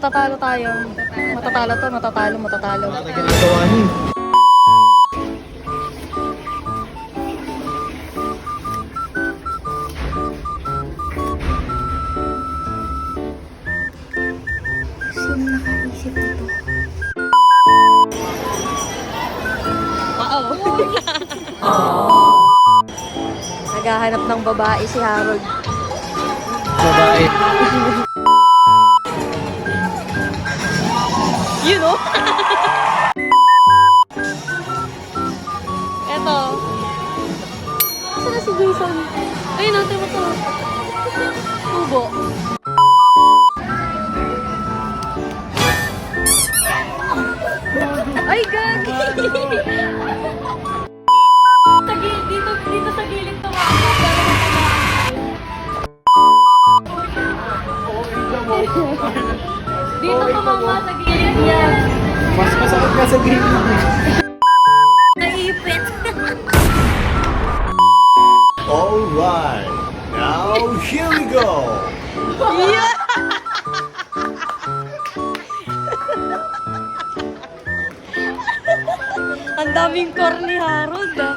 matatalo tayo. Matatalo to, matatalo, matatalo. Ginagawa niyo. Sino nakaisip nito? Naghahanap ng babae si Harold. Babae. You know? Eto. Asa na si Jason? Ayun, natin mo to. Tubo. Ay, gagi! Dito sa gilid to mga. Dito ka mama sa gilid niya. Mas masakit ka sa green. Naipit. Alright. Now, here we go. Yeah! Ang daming core ni Harold ah.